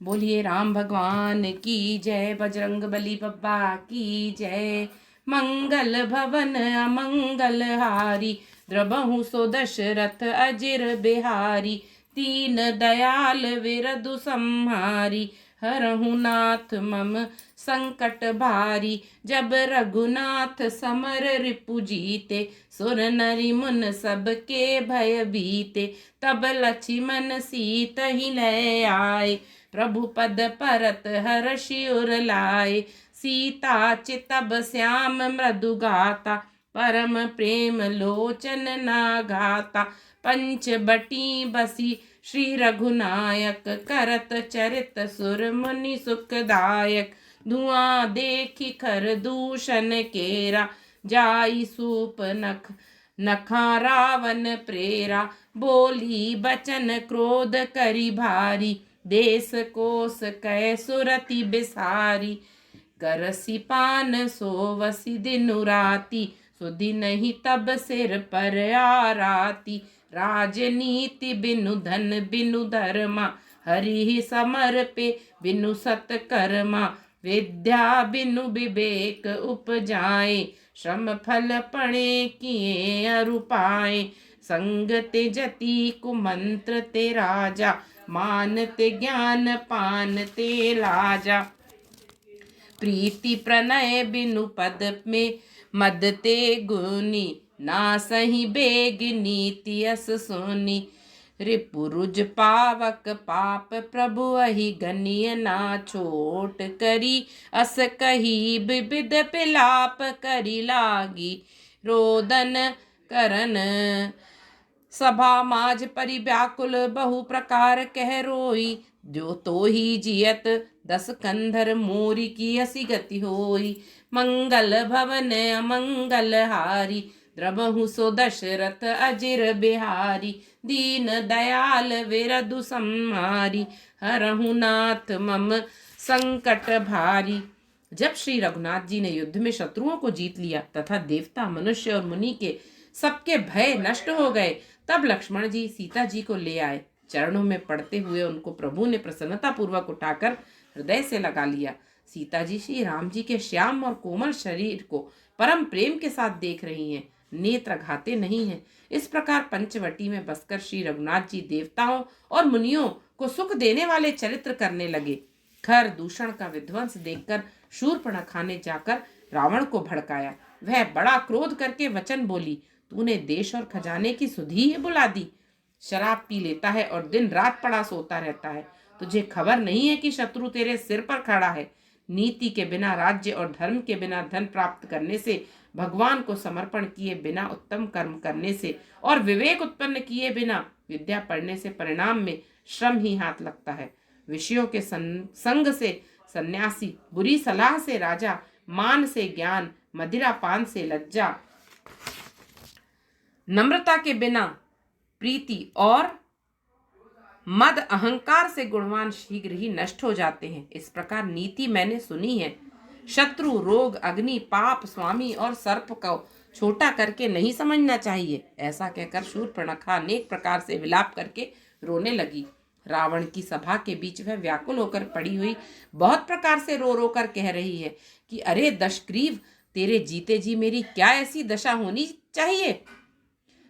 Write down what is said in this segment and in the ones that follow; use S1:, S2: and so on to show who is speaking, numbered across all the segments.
S1: बोलिए राम भगवान की जय, बजरंग बली बब्बा की जय। मंगल भवन अमंगल हारी, द्रबहु सो दशरथ अजिर बिहारी। तीन दयाल विरधु संहारी, हरहु नाथ मम संकट भारी। जब रघुनाथ समर रिपु जीते, सुर नरि मुन सब के भय बीते। तब लक्ष्मण सीत ही लय आए, प्रभु पद परत हर्षि उर लाए। सीता चितब श्याम मृदु गाता, परम प्रेम लोचन ना घाता। पंच बटी बसी श्री रघुनायक, करत चरित सुर मुनि सुखदायक। धुआं देखी खर दूषण केरा, जाई सूप नख नखा रावण प्रेरा। बोली बचन क्रोध करी भारी, देश कोस कै सुरति बिसारी। करसी पान सोवसी दिनु राती, सुधि नहीं तब सिर पर आराती। राजनीति बिनु धन बिनु धर्मा, हरि समर पे बिनु सत्कर्मा। विद्या बिनु विवेक उपजाए, श्रम फल पणे किए अरु पाए। संग ते जति कुमंत्र ते राजा, मान ते ज्ञान पान ते लाजा। प्रीति प्रणय बिनु पद में मद ते गुनी, ना सही बेग नीति अस सुनी। रिपुरुज पावक पाप प्रभु अहि गनिय ना छोट करी। अस कही विविध पिलाप करी लागी, रोदन करन सभा माज परि व्याकुल। बहु प्रकार कह रोई, जो तो ही जियत दस कंधर मोरी की असी गति होई। मंगल भवन अमंगल हारी, द्रबहु सो दशरथ अजिर बिहारी। दीन दयाल विरधु संहारी, हरहु नाथ मम संकट भारी। जब श्री रघुनाथ जी ने युद्ध में शत्रुओं को जीत लिया तथा देवता मनुष्य और मुनि के सबके भय नष्ट हो गए, तब लक्ष्मण जी सीता जी को ले आए। चरणों में पड़ते हुए उनको प्रभु ने प्रसन्नता पूर्वक उठाकर हृदय से लगा लिया। सीता जी श्री राम जी के श्याम और कोमल शरीर को परम प्रेम के साथ देख रही हैं, नेत्र घाते नहीं हैं। इस प्रकार पंचवटी में बसकर श्री रघुनाथ जी देवताओं और मुनियों को सुख देने वाले चरित्र करने लगे। खर दूषण का विध्वंस देखकर शूर्पणखा ने जाकर रावण को भड़काया। वह बड़ा क्रोध करके वचन बोली, तूने देश और खजाने की सुधि ही बुला दी। शराब पी लेता है और दिन रात पड़ा सोता रहता है। तुझे खबर नहीं है कि शत्रु तेरे सिर पर खड़ा है। नीति के बिना राज्य और धर्म के बिना धन प्राप्त करने से, भगवान को समर्पण किए बिना उत्तम कर्म करने से और विवेक उत्पन्न किए बिना विद्या पढ़ने से परिणाम में श्रम ही हाथ लगता है। विषयों के संग से सन्यासी, बुरी सलाह से राजा, मान से ज्ञान, मदिरा पान से लज्जा, नम्रता के बिना प्रीति और मद अहंकार से गुणवान शीघ्र ही नष्ट हो जाते हैं। इस प्रकार नीति मैंने सुनी है। शत्रु, रोग, अग्नि, पाप, स्वामी और सर्प को छोटा करके नहीं समझना चाहिए। ऐसा कहकर शूर्पणखा अनेक प्रकार से विलाप करके रोने लगी। रावण की सभा के बीच वह व्याकुल होकर पड़ी हुई बहुत प्रकार से रो रो कर कह रही है कि अरे दशग्रीव, तेरे जीते जी मेरी क्या ऐसी दशा होनी चाहिए।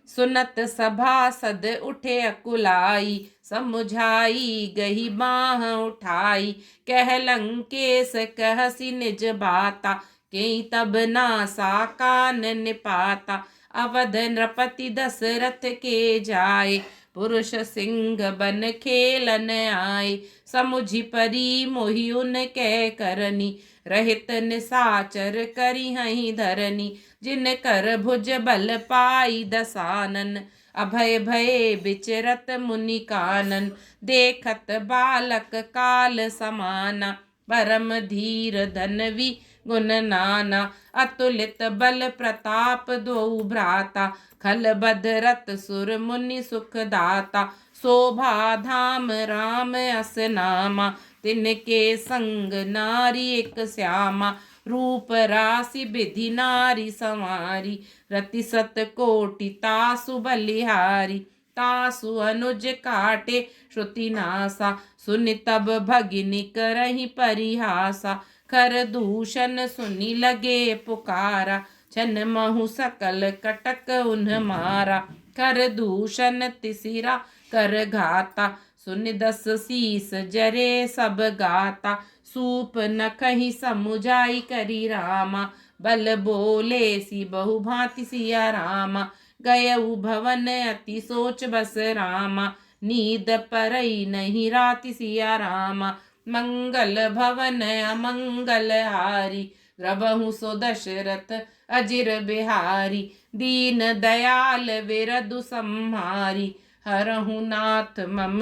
S1: सुनत सभासद उठे अकुलाई, समुझाई गही बाह उठाई। कह लंकेश कहसी निज बाता, के तब नासा कान निपाता। अवध नृपति दशरथ के जाए, पुरुष सिंह बन खेलन आए। समुझि परी मोहि उनके करनी, रहित निसाचर करी हहीं धरनी। जिन कर भुज बल पाई दसानन, अभय भये विचरत मुनि कानन। देखत बालक काल समाना, परम धीर धनवी गुण नाना। अतुलित बल प्रताप दो भ्राता, खल बदरत सुर मुनि सुख दाता। शोभा धाम राम अस नामा, तिनके संग नारी एक श्यामा। रूप राशि विधि नारी संवारी, रति सत कोटि तासु बलिहारी। तासु अनुज काटे श्रुति नासा। सुनि तब भगिनी करहि परिहासा। खर दूषण सुनि लगे पुकारा। छन महु सकल कटक उन्ह मारा। कर दूषण तिसिरा कर घाता। सुनि दस शीस जरे सब गाता। सूप न कहीं समुझाई करी रामा। बल बोले सी बहु भांति सिया रामा। गयऊ भवन अति सोच बस रामा। नींद परई नहीं राति सिया रामा। मंगल भवन अमंगल हारी। द्रबहु सो दशरथ अजिर बिहारी। दीन दयाल विरधु संहारी। हरहु नाथ मम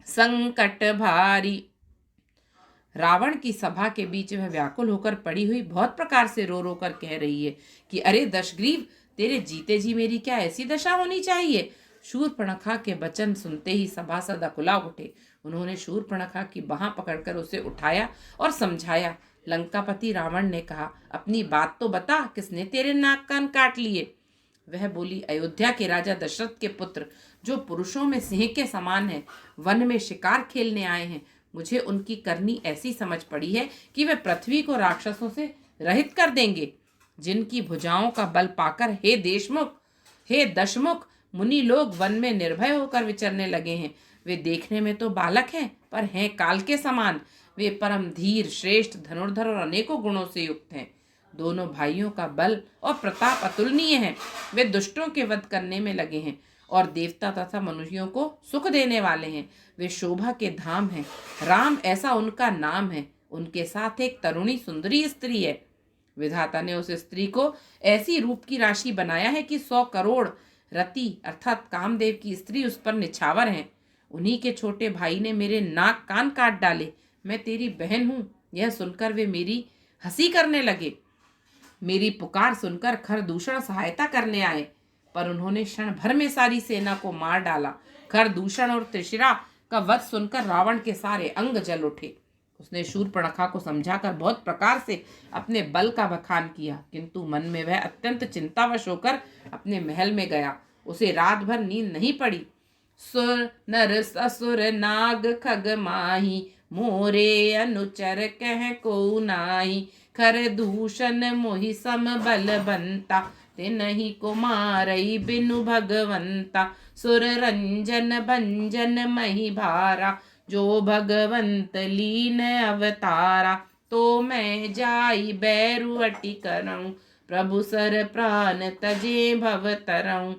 S1: संकट भारी। रावण की सभा के बीच वह व्याकुल होकर पड़ी हुई बहुत प्रकार से रो रो कर कह रही है कि अरे दशग्रीव, तेरे जीते जी मेरी क्या ऐसी दशा होनी चाहिए। शूर्पणखा के वचन सुनते ही सभासद अकुला उठे। उन्होंने शूर्पणखा की बाह पकड़कर उसे उठाया और समझाया। लंकापति रावण ने कहा, अपनी बात तो बता, किसने तेरे नाक कान काट लिए। वह बोली, अयोध्या के राजा दशरथ के पुत्र, जो पुरुषों में सिंह के समान है, वन में शिकार खेलने आए हैं। मुझे उनकी करनी ऐसी समझ पड़ी है कि वे पृथ्वी को राक्षसों से रहित कर देंगे। जिनकी भुजाओं का बल पाकर हे दशमुख मुनि लोग वन में निर्भय होकर विचरने लगे हैं। वे देखने में तो बालक हैं, पर हैं काल के समान। वे परम धीर, श्रेष्ठ, धनुर्धर और अनेकों गुणों से युक्त हैं। दोनों भाइयों का बल और प्रताप अतुलनीय है। वे दुष्टों के वध करने में लगे हैं और देवता तथा मनुष्यों को सुख देने वाले हैं। वे शोभा के धाम हैं। राम ऐसा उनका नाम है। उनके साथ एक तरुणी सुंदरी स्त्री है। विधाता ने उस स्त्री को ऐसी रूप की राशि बनाया है कि 100 करोड़ रति अर्थात कामदेव की स्त्री उस पर निछावर हैं। उन्हीं के छोटे भाई ने मेरे नाक कान काट डाले। मैं तेरी बहन हूं, यह सुनकर वे मेरी हंसी करने लगे। मेरी पुकार सुनकर खरदूषण सहायता करने आए, पर उन्होंने क्षण भर में सारी सेना को मार डाला। खरदूषण और त्रिशिरा का वध सुनकर रावण के सारे अंग जल उठे। उसने शूर्पणखा को समझाकर बहुत प्रकार से अपने बल का बखान किया, किंतु मन में वह अत्यंत चिंतावश होकर अपने महल में गया। उसे रात भर नींद नहीं पड़ी। सुर नर असुर नाग खग माही। मोरे अनुचर कह को नाही। खर दूषण मोहि सम बल बनता। तिनहि को मारई बिनु भगवंता। सुर रंजन भंजन मही भारा। जो भगवंत लीन अवतारा। तो मैं जाई बैरु अटि करऊं। प्रभु सर प्राण तजे भव तरऊं।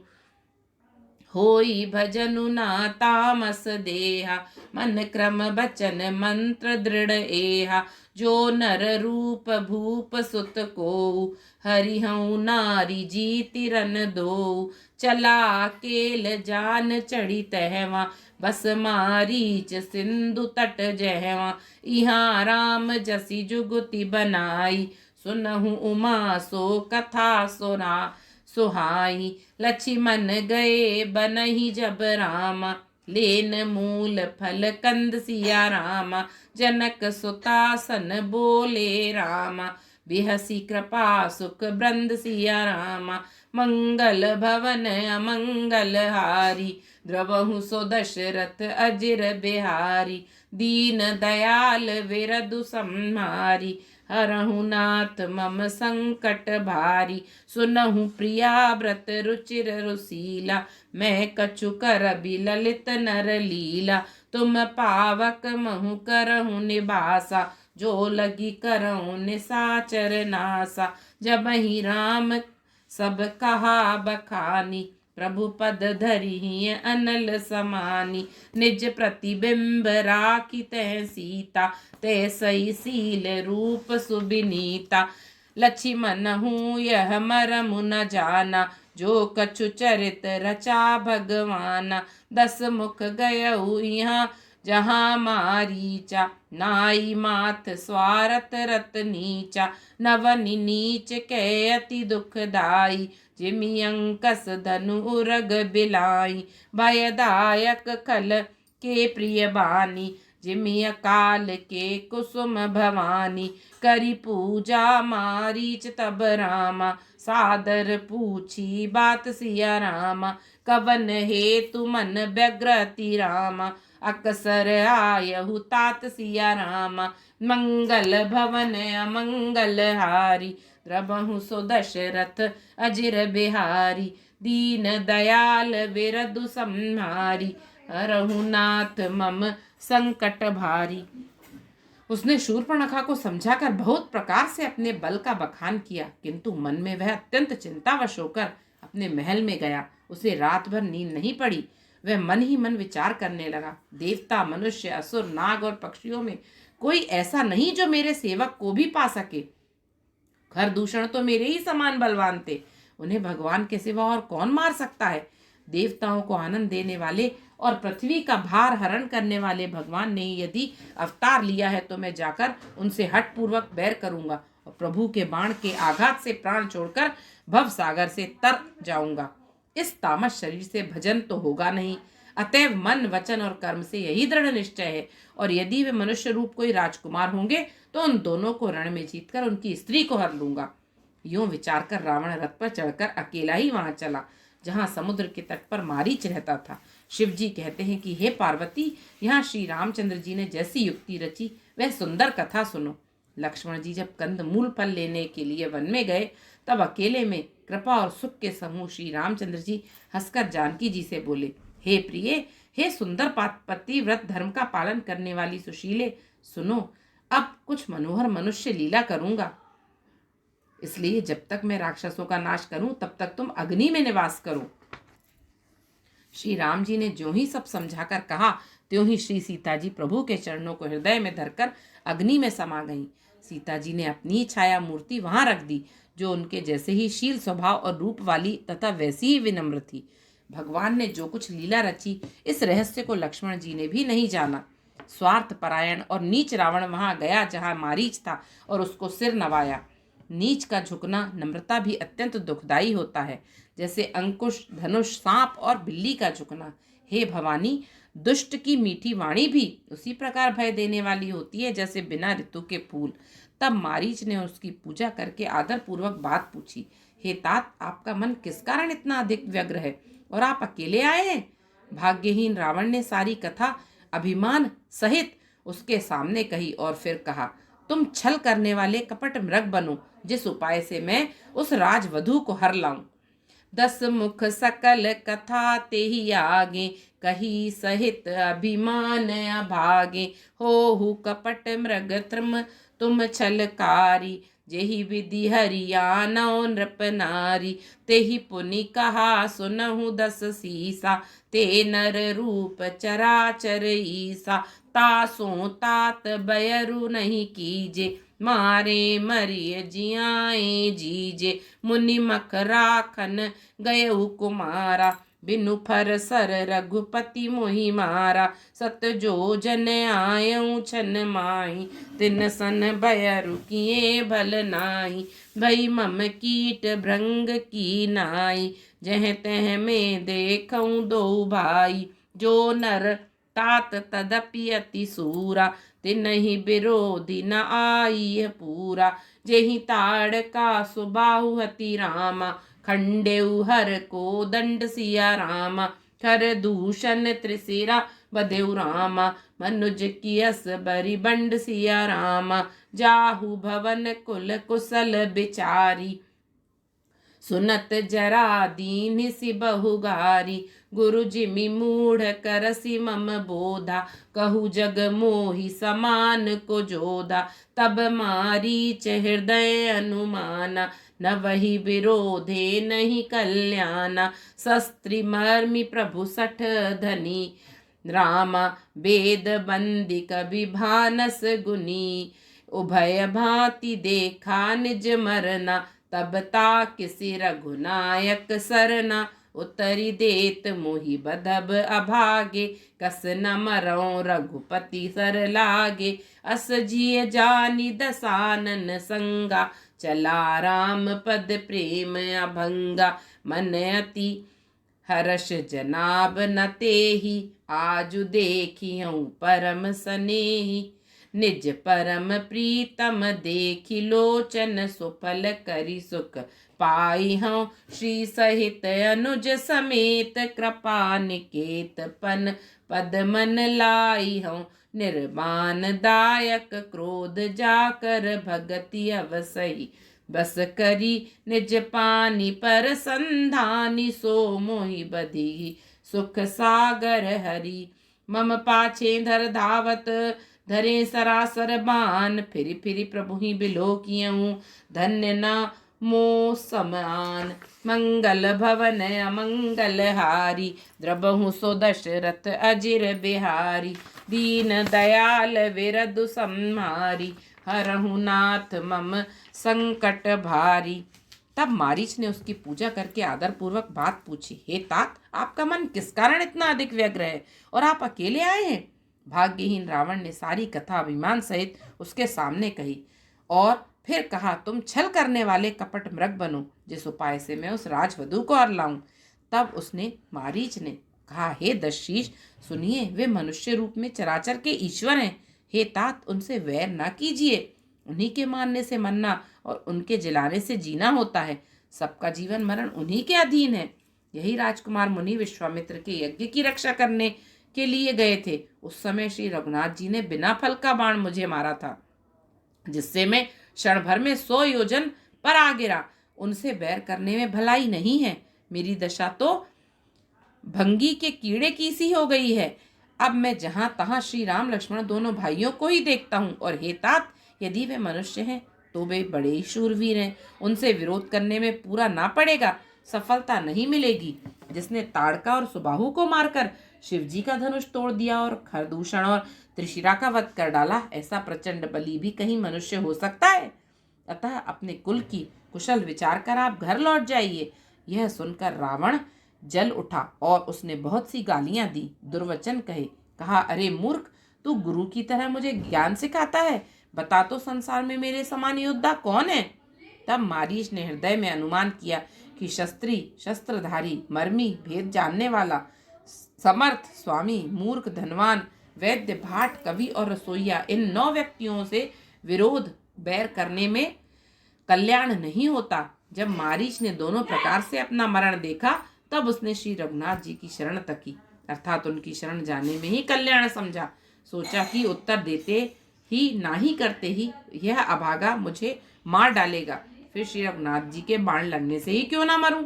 S1: होई भजनु ना तामस देहा। मन क्रम बचन मंत्र दृढ़ एहा। जो नर रूप भूप सुत को। हरिहऊ नारी जीति रन दो। चला केल जान चढ़ी तहवा। बस मारीच सिंधु तट जहवा। इहाँ राम जसी जुगति बनाई। सुनहु उमा सो कथा सुना सुहाई। लक्ष्मण गए बनहि जब रामा। लेन मूल फल कंद सिया रामा। जनक सुतासन बोले रामा। बिहसी कृपा सुख ब्रंद सिया रामा। मंगल भवन अमंगल हारी। द्रवहु सो दशरथ अजिर बिहारी। दीन दयाल विरधु संहारी। हरहु नाथ मम संकट भारी। सुनहु प्रिया व्रत रुचिर रुसीला। मैं कछु करबि ललित नर लीला। तुम पावक महु करहु निबासा। जो लगी करहु निसाचर नासा। जब ही राम सब कहा बखानी। प्रभु पद धरि अनल समानी। निज प्रतिबिंब राखी तह सीता। तै सही सील रूप सुबिनीता। लक्ष्मण हूँ यह मरमु न जाना। जो कछु चरित रचा भगवाना। 10 मुख गयऊ यहाँ जहाँ मारीचा। नाई माथ स्वारथ रत नीचा। नवनि नीच कै अति दुखदाई। जिमि अंकस धनु उरग बिलाई। भयदायक खल के प्रिय बानी। जिमि अकाल के कुसुम भवानी, करी पूजा मारीच तब रामा, सादर पूछी बात सिया रामा, कवन हेतु मन व्यग्र अति रामा, अकसर आयहु तात सिया रामा, मंगल भवन अमंगल हारी, द्रबहु सो दशरथ अजिर बिहारी, दीन दयाल विरधु संहारी, हरहु नाथ मम संकट भारी। उसने शूर्पणखा को समझाकर बहुत प्रकार से अपने बल का बखान किया, किंतु मन में वह अत्यंत चिंतावश होकर अपने महल में गया। उसे रात भर नींद नहीं पड़ी। वह मन ही मन विचार करने लगा, देवता, मनुष्य, असुर, नाग और पक्षियों में कोई ऐसा नहीं जो मेरे सेवक को भी पा सके। खरदूषण तो मेरे ही समान बलवान थे, उन्हें भगवान के सिवा और कौन मार सकता है। देवताओं को आनंद देने वाले और पृथ्वी का भार हरण करने वाले भगवान ने यदि अवतार लिया है तो मैं जाकर उनसे हठ पूर्वक बैर करूंगा और प्रभु के बाण के आघात से प्राण छोड़कर भव सागर से तर जाऊंगा। इस तामस शरीर से भजन तो होगा नहीं, अतएव मन, वचन और कर्म से यही दृढ़ निश्चय है। और यदि वे मनुष्य रूप कोई राजकुमार होंगे तो उन दोनों को रण में जीतकर उनकी स्त्री को हर लूंगा। यूं विचार कर रावण रथ पर चढ़कर अकेला ही वहां चला जहां समुद्र के तट पर मारीच रहता था। शिव जी कहते हैं कि हे पार्वती, यहाँ श्री रामचंद्र जी ने जैसी युक्ति रची वह सुंदर कथा सुनो। लक्ष्मण जी जब कंद मूल फल लेने के लिए वन में गए तब अकेले में कृपा और सुख के समूह श्री रामचंद्र जी हंसकर जानकी जी से बोले, हे प्रिय, हे सुंदर पति व्रत धर्म का पालन करने वाली सुशीले, सुनो, अब कुछ मनोहर मनुष्य लीला करूंगा। इसलिए जब तक मैं राक्षसों का नाश करूं तब तक तुम अग्नि में निवास करो। श्री राम जी ने जो ही सब समझाकर कहा त्यों ही श्री सीता जी प्रभु के चरणों को हृदय में धरकर अग्नि में समा गईं। सीता जी ने अपनी छाया मूर्ति वहां रख दी, जो उनके जैसे ही शील स्वभाव और रूप वाली तथा वैसी ही विनम्र थी। भगवान ने जो कुछ लीला रची, इस रहस्य को लक्ष्मण जी ने भी नहीं जाना। स्वार्थ परायण और नीच रावण वहां गया जहां मारीच था और उसको सिर नवाया। नीच का झुकना नम्रता भी अत्यंत दुखदायी होता है, जैसे अंकुश, धनुष, सांप और बिल्ली का झुकना। हे भवानी, दुष्ट की मीठी वाणी भी उसी प्रकार भय देने वाली होती है जैसे बिना ऋतु के फूल। तब मारीच ने उसकी पूजा करके आदर पूर्वक बात पूछी, हे तात, आपका मन किस कारण इतना अधिक व्यग्र है और आप अकेले आए हैं? भाग्यहीन रावण ने सारी कथा अभिमान सहित उसके सामने कही और फिर कहा, तुम छल करने वाले कपट मृग बनो, जिस उपाय से मैं उस राजवधू को हर लाऊं। 10 मुख सकल कथा ते ही आगे, कही सहित अभिमान अभागे। हो कपट मृग त्रम तुम छलकारी, जेहि विधि हरियाणो नृप नारी। तेहि पुनि कहा सुनहु 10 सीसा, ते नर रूप चराचर ईसा। तासो तात बयरु नहीं कीजे, मारे मरिय जियाए जीजे। मुनि मख राखन गयउ कुमारा, बिनु फर सर रघुपति मोहि मारा। सत जो जन आयऊ छन माही, तिन सन बयरु किए भल नाही। भई मम कीट भृंग की नाई, जह तह में देखऊं दो भाई। जो नर तात तदपि अति सूरा, तिनहि विरोधी न आई पूरा। जेहि ताड़का सुबाहु हति रामा, खंडेउ हर को दंड सिया रामा। खर दूषण त्रिशिरा बधेउ रामा, मनुज की अस बरि बंड सिया रामा। जाहु भवन कुल कुशल बिचारी, सुनत जरा दीन सि बहुगारी। गुरु जिमि मूढ़ करसि मम बोधा, कहु जग मोहि समान को जोधा। तब मारीच हृदय अनुमाना, न वही विरोधे नहीं कल्याणा। शस्त्री मर्मि प्रभु सठ धनी, रामा वेद बंदी कवि भानस गुनी। उभय भांति देखा निज मरना, तब ताकिसि रघुनायक सरना। उतरी देत मोहि बधब अभागे, कस न मरौ रघुपति सर लागे। अस जिय जानी दसानन संगा, चला राम पद प्रेम अभंगा। मन अति हर्ष जनाब न तेहि, आजु देखियऊँ परम सनेही। निज परम प्रीतम देखि लोचन, सुफल करि सुख पाई हूँ। श्री सहित अनुज समेत, कृपा निकेत पन पद मन लाई हूँ। निर्वाण दायक क्रोध जाकर, भगति अवसही बस करी। निज पानी पर संधानी, सो मोहि बधी सुख सागर हरि। मम पाछे धर धावत, धरे सरासर बान। फिरि फिरि प्रभु ही बिलो कियऊँ, धन्य न मो समान। मंगल भवन अमंगल हारी, द्रबहु सो दशरथ अजिर बिहारी। दीन दयाल विरधु संहारी, हरहु नाथ मम संकट भारी। तब मारीच ने उसकी पूजा करके आदर पूर्वक बात पूछी, हे तात, आपका मन किस कारण इतना अधिक व्यग्र है और आप अकेले आए हैं? भाग्यहीन रावण ने सारी कथा अभिमान सहित उसके सामने कही और फिर कहा, तुम छल करने वाले कपट मृग बनो, जिस उपाय से मैं उस राजवधू को और लाऊं। तब उसने मारीच ने कहा, हे दशशीष, सुनिए, वे मनुष्य रूप में चराचर के ईश्वर हैं। हे तात, उनसे वैर ना कीजिए। उन्हीं के मानने से मरना और उनके जलाने से जीना होता है। सबका जीवन मरण उन्हीं के अधीन है। यही राजकुमार मुनि विश्वामित्र के यज्ञ की रक्षा करने के लिए गए थे। उस समय श्री रघुनाथ जी ने बिना फल का बाण मुझे मारा था, जिससे मैं क्षण भर में 100 योजन पर आ गिरा। उनसे बैर करने में भलाई नहीं है। मेरी दशा तो भंगी के कीड़े की सी हो गई है। अब मैं जहां तहां श्री राम लक्ष्मण दोनों भाइयों को ही देखता हूँ। और हे तात, यदि वे मनुष्य हैं तो वे बड़े ही शूरवीर हैं। उनसे विरोध करने में पूरा ना पड़ेगा, सफलता नहीं मिलेगी। जिसने ताड़का और सुबाहु को मारकर शिव जी का धनुष तोड़ दिया और खरदूषण और त्रिशिरा का वध कर डाला, ऐसा प्रचंड बली भी कहीं मनुष्य हो सकता है? अतः अपने कुल की कुशल विचार कर आप घर लौट जाइए। यह सुनकर रावण जल उठा और उसने बहुत सी गालियां दी, दुर्वचन कहे। कहा, अरे मूर्ख, तू गुरु की तरह मुझे ज्ञान सिखाता है। बता तो संसार में मेरे समान योद्धा कौन है? तब मारीच ने हृदय में अनुमान किया कि शस्त्री, शस्त्रधारी, मर्मी, भेद जानने वाला, समर्थ, स्वामी, मूर्ख, धनवान, वैद्य, भाट, कवि और रसोईया, इन 9 व्यक्तियों से विरोध बैर करने में कल्याण नहीं होता। जब मारीच ने दोनों प्रकार से अपना मरण देखा, तब उसने श्री रघुनाथ जी की शरण तकी, अर्थात उनकी शरण जाने में ही कल्याण समझा। सोचा कि उत्तर देते ही ना ही करते ही यह अभागा मुझे मार डालेगा, फिर श्री रघुनाथ जी के बाण लगने से ही क्यों ना मरूं।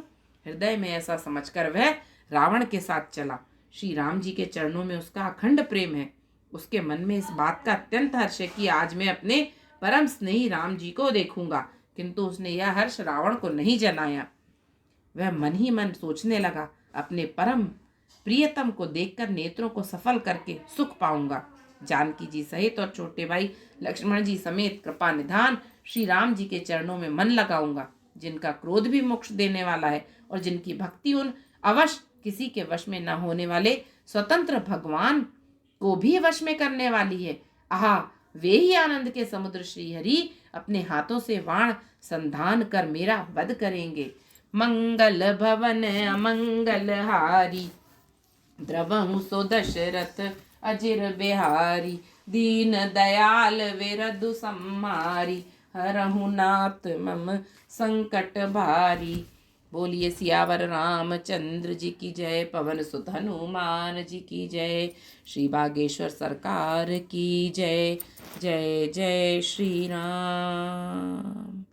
S1: हृदय में ऐसा समझकर वह रावण के साथ चला। श्री राम जी के चरणों में उसका अखंड प्रेम है। उसके मन में इस बात का अत्यंत हर्ष है कि आज मैं अपने परम स्नेही राम जी को देखूंगा, किंतु उसने यह हर्ष रावण को नहीं जनाया। वह मन ही मन सोचने लगा, अपने परम प्रियतम को देखकर नेत्रों को सफल करके सुख पाऊंगा। जानकी जी सहित और छोटे भाई लक्ष्मण जी समेत कृपा निधान श्री राम जी के चरणों में मन लगाऊंगा, जिनका क्रोध भी मोक्ष देने वाला है और जिनकी भक्ति उन अवश्य किसी के वश में न होने वाले स्वतंत्र भगवान को भी वश में करने वाली है। आहा, वे ही आनंद के समुद्र श्री हरि अपने हाथों से वाण संधान कर मेरा वध करेंगे। मंगल भवन अमंगल हारी, द्रवहु सो दशरथ अजिर बिहारी। दीन दयाल विरधु संहारी, हरहु नाथ मम संकट भारी। बोलिए सियावर रामचंद्र जी की जय, पवन सुत हनुमान जी की जय, श्री बागेश्वर सरकार की जय। जय जय श्री राम।